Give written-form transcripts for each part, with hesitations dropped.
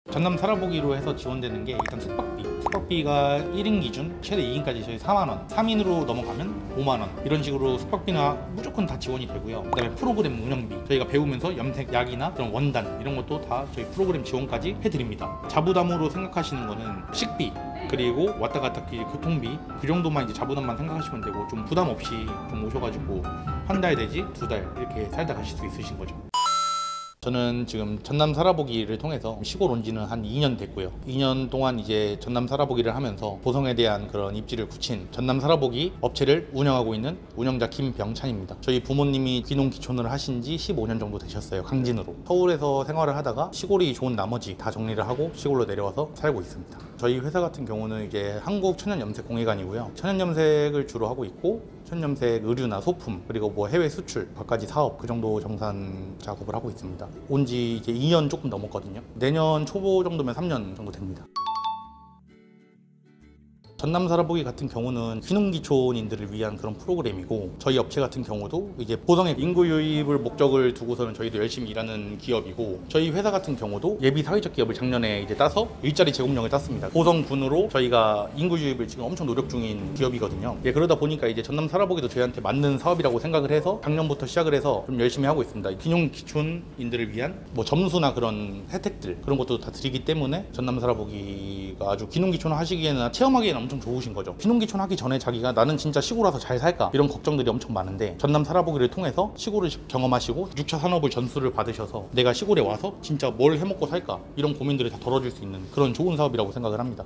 전남 살아보기로 해서 지원되는 게 일단 숙박비가 1인 기준 최대 2인까지 저희 4만원, 3인으로 넘어가면 5만원 이런 식으로 숙박비나 무조건 다 지원이 되고요. 그 다음에 프로그램 운영비, 저희가 배우면서 염색 약이나 그런 원단 이런 것도 다 저희 프로그램 지원까지 해드립니다. 자부담으로 생각하시는 거는 식비, 그리고 왔다 갔다 교통비, 그 정도만 이제 자부담만 생각하시면 되고, 좀 부담 없이 좀 오셔가지고 한 달 내지 2달 이렇게 살다 가실 수 있으신 거죠. 저는 지금 전남 살아보기를 통해서 시골 온 지는 한 2년 됐고요. 2년 동안 이제 전남 살아보기를 하면서 보성에 대한 그런 입지를 굳힌 전남 살아보기 업체를 운영하고 있는 운영자 김병찬입니다. 저희 부모님이 귀농귀촌을 하신 지 15년 정도 되셨어요. 강진으로. 서울에서 생활을 하다가 시골이 좋은 나머지 다 정리를 하고 시골로 내려와서 살고 있습니다. 저희 회사 같은 경우는 이제 한국천연염색공예관이고요. 천연염색을 주로 하고 있고, 천연염색 의류나 소품, 그리고 뭐 해외 수출, 갖가지 사업, 그 정도 정산 작업을 하고 있습니다. 온 지 이제 2년 조금 넘었거든요. 내년 초보 정도면 3년 정도 됩니다. 전남 살아보기 같은 경우는 귀농귀촌인들을 위한 그런 프로그램이고, 저희 업체 같은 경우도 이제 보성의 인구 유입을 목적을 두고서는 저희도 열심히 일하는 기업이고, 저희 회사 같은 경우도 예비 사회적 기업을 작년에 이제 따서 일자리 제공령을 땄습니다. 보성군으로 저희가 인구 유입을 지금 엄청 노력 중인 기업이거든요. 예, 그러다 보니까 이제 전남 살아보기도 저희한테 맞는 사업이라고 생각을 해서 작년부터 시작을 해서 좀 열심히 하고 있습니다. 귀농귀촌인들을 위한 뭐 점수나 그런 혜택들, 그런 것도 다 드리기 때문에 전남 살아보기가 아주 귀농귀촌을 하시기에는 체험하기에는 엄청 좋으신 거죠. 귀농귀촌 하기 전에 자기가 나는 진짜 시골 와서 잘 살까, 이런 걱정들이 엄청 많은데, 전남 살아보기를 통해서 시골을 경험하시고 6차 산업을 전수를 받으셔서 내가 시골에 와서 진짜 뭘 해먹고 살까, 이런 고민들을 다 덜어줄 수 있는 그런 좋은 사업이라고 생각을 합니다.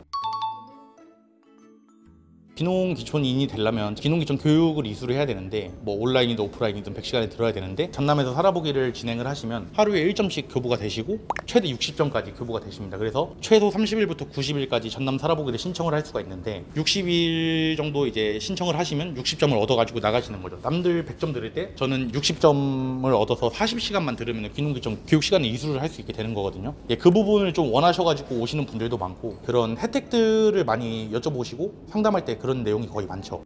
귀농귀촌인이 되려면 귀농귀촌 교육을 이수를 해야 되는데, 뭐 온라인이든 오프라인이든 100시간에 들어야 되는데, 전남에서 살아보기를 진행을 하시면 하루에 1점씩 교부가 되시고 최대 60점까지 교부가 되십니다. 그래서 최소 30일부터 90일까지 전남 살아보기를 신청을 할 수가 있는데, 60일 정도 이제 신청을 하시면 60점을 얻어가지고 나가시는 거죠. 남들 100점 들을 때 저는 60점을 얻어서 40시간만 들으면 귀농귀촌 교육 시간을 이수를 할 수 있게 되는 거거든요. 예, 그 부분을 좀 원하셔가지고 오시는 분들도 많고, 그런 혜택들을 많이 여쭤보시고 상담할 때 그런 내용이 거의 많죠.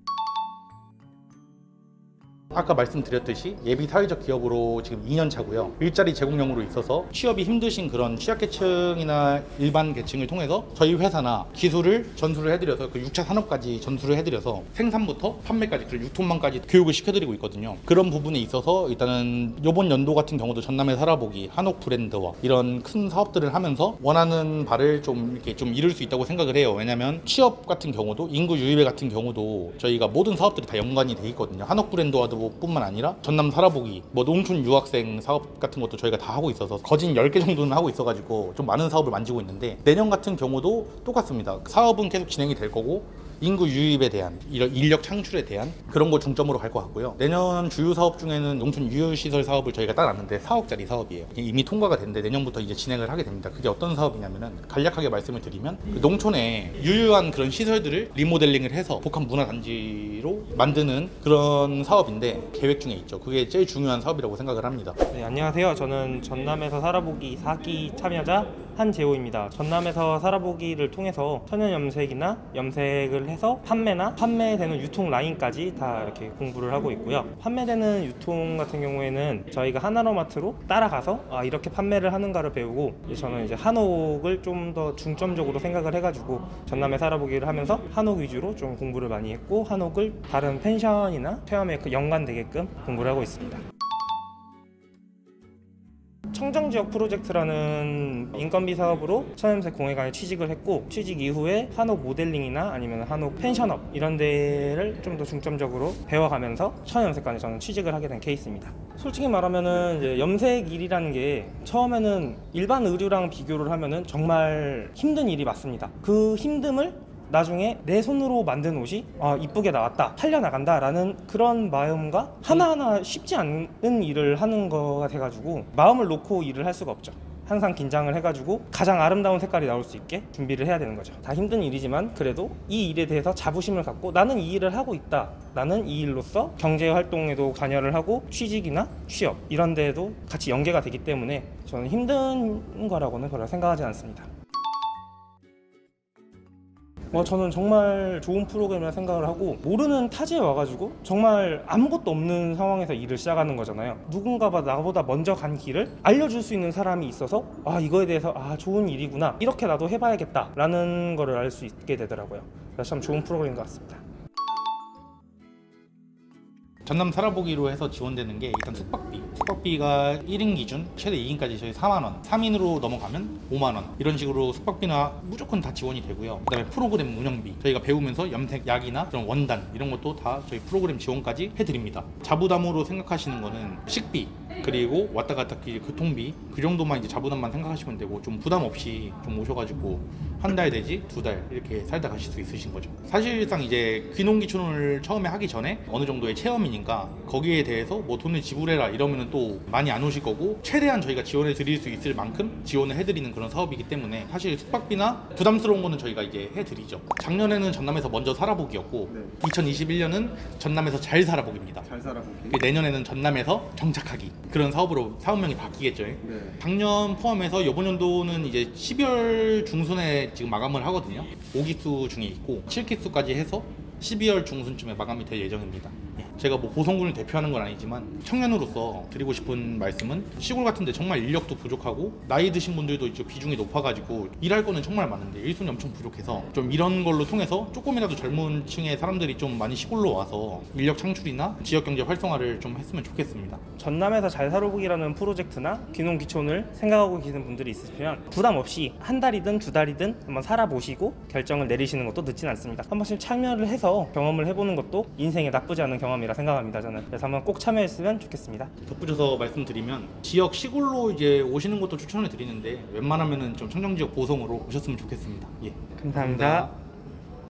아까 말씀드렸듯이 예비 사회적 기업으로 지금 2년 차고요. 일자리 제공령으로 있어서 취업이 힘드신 그런 취약계층이나 일반 계층을 통해서 저희 회사나 기술을 전수를 해드려서 그 6차 산업까지 전수를 해드려서 생산부터 판매까지, 그리고 유통망까지 교육을 시켜드리고 있거든요. 그런 부분에 있어서 일단은 이번 연도 같은 경우도 전남에 살아보기, 한옥 브랜드와 이런 큰 사업들을 하면서 원하는 바를 좀 이렇게 좀 이룰 수 있다고 생각을 해요. 왜냐면 취업 같은 경우도, 인구 유입 같은 경우도 저희가 모든 사업들이 다 연관이 돼 있거든요. 한옥 브랜드와도 뿐만 아니라 전남 살아보기, 뭐 농촌 유학생 사업 같은 것도 저희가 다 하고 있어서 거진 10개 정도는 하고 있어가지고 좀 많은 사업을 만지고 있는데, 내년 같은 경우도 똑같습니다. 사업은 계속 진행이 될 거고, 인구 유입에 대한, 이런 인력 창출에 대한 그런 거 중점으로 갈 것 같고요. 내년 주요 사업 중에는 농촌 유휴시설 사업을 저희가 따놨는데 4억짜리 사업이에요. 이미 통과가 됐는데 내년부터 이제 진행을 하게 됩니다. 그게 어떤 사업이냐면은, 간략하게 말씀을 드리면 그 농촌에 유효한 그런 시설들을 리모델링을 해서 복합 문화단지로 만드는 그런 사업인데 계획 중에 있죠. 그게 제일 중요한 사업이라고 생각을 합니다. 네, 안녕하세요. 저는 전남에서 살아보기 4기 참여자 한재호입니다. 전남에서 살아보기를 통해서 천연염색이나 염색을 해서 판매되는 유통 라인까지 다 이렇게 공부를 하고 있고요. 판매되는 유통 같은 경우에는 저희가 하나로마트로 따라가서 이렇게 판매를 하는가를 배우고, 저는 이제 한옥을 좀 더 중점적으로 생각을 해가지고 전남에 살아보기를 하면서 한옥 위주로 좀 공부를 많이 했고, 한옥을 다른 펜션이나 체험에 연관되게끔 공부를 하고 있습니다. 청정지역 프로젝트라는 인건비 사업으로 천연염색 공예관에 취직을 했고, 취직 이후에 한옥 모델링이나 아니면 한옥 펜션업 이런 데를 좀 더 중점적으로 배워가면서 천연염색관에 저는 취직을 하게 된 케이스입니다. 솔직히 말하면은 이제 염색 일이라는 게 처음에는 일반 의류랑 비교를 하면은 정말 힘든 일이 맞습니다. 그 힘듦을 나중에 내 손으로 만든 옷이 이쁘게 나왔다, 팔려나간다 라는 그런 마음과 하나하나 쉽지 않은 일을 하는 거가 돼가지고 마음을 놓고 일을 할 수가 없죠. 항상 긴장을 해가지고 가장 아름다운 색깔이 나올 수 있게 준비를 해야 되는 거죠. 다 힘든 일이지만 그래도 이 일에 대해서 자부심을 갖고 나는 이 일을 하고 있다, 나는 이 일로서 경제활동에도 관여를 하고 취직이나 취업 이런 데에도 같이 연계가 되기 때문에 저는 힘든 거라고는 별로 생각하지 않습니다. 저는 정말 좋은 프로그램이라 생각을 하고, 모르는 타지에 와가지고 정말 아무것도 없는 상황에서 일을 시작하는 거잖아요. 누군가가 나보다 먼저 간 길을 알려줄 수 있는 사람이 있어서 이거에 대해서 좋은 일이구나, 이렇게 나도 해봐야겠다 라는 거를 알 수 있게 되더라고요. 그래서 참 좋은 프로그램인 것 같습니다. 전남 살아보기로 해서 지원되는 게 일단 숙박비가 1인 기준 최대 2인까지 저희 4만원, 3인으로 넘어가면 5만원, 이런 식으로 숙박비나 무조건 다 지원이 되고요. 그 다음에 프로그램 운영비, 저희가 배우면서 염색 약이나 그런 원단 이런 것도 다 저희 프로그램 지원까지 해드립니다. 자부담으로 생각하시는 거는 식비, 그리고 왔다 갔다 교통비, 그 정도만 이제 자부담만 생각하시면 되고, 좀 부담 없이 좀 오셔가지고 한 달 내지 2달 이렇게 살다 가실 수 있으신 거죠. 사실상 이제 귀농귀촌을 처음에 하기 전에 어느 정도의 체험이니까 거기에 대해서 뭐 돈을 지불해라 이러면은 또 많이 안 오실 거고, 최대한 저희가 지원해 드릴 수 있을 만큼 지원을 해드리는 그런 사업이기 때문에 사실 숙박비나 부담스러운 거는 저희가 이제 해드리죠. 작년에는 전남에서 먼저 살아보기였고, 2021년은 전남에서 잘 살아보기입니다. 잘 살아보기. 내년에는 전남에서 정착하기, 그런 사업으로 사업명이 바뀌겠죠. 작년 포함해서 이번 연도는 이제 12월 중순에 지금 마감을 하거든요. 5기수 중에 있고 7기수까지 해서 12월 중순쯤에 마감이 될 예정입니다. 제가 뭐 보성군을 대표하는 건 아니지만 청년으로서 드리고 싶은 말씀은, 시골 같은데 정말 인력도 부족하고 나이 드신 분들도 이제 비중이 높아가지고 일할 거는 정말 많은데 일손이 엄청 부족해서, 좀 이런 걸로 통해서 조금이라도 젊은 층의 사람들이 좀 많이 시골로 와서 인력 창출이나 지역경제 활성화를 좀 했으면 좋겠습니다. 전남에서 잘 살아보기라는 프로젝트나 귀농귀촌을 생각하고 계시는 분들이 있으시면 부담 없이 한 달이든 2달이든 한번 살아보시고 결정을 내리시는 것도 늦진 않습니다. 한 번씩 참여를 해서 경험을 해보는 것도 인생에 나쁘지 않은 경험이라 생각합니다, 저는. 그래서 한번 꼭 참여했으면 좋겠습니다. 덧붙여서 말씀드리면, 지역 시골로 이제 오시는 것도 추천을 드리는데 웬만하면은 좀 청정지역 보성으로 오셨으면 좋겠습니다. 감사합니다.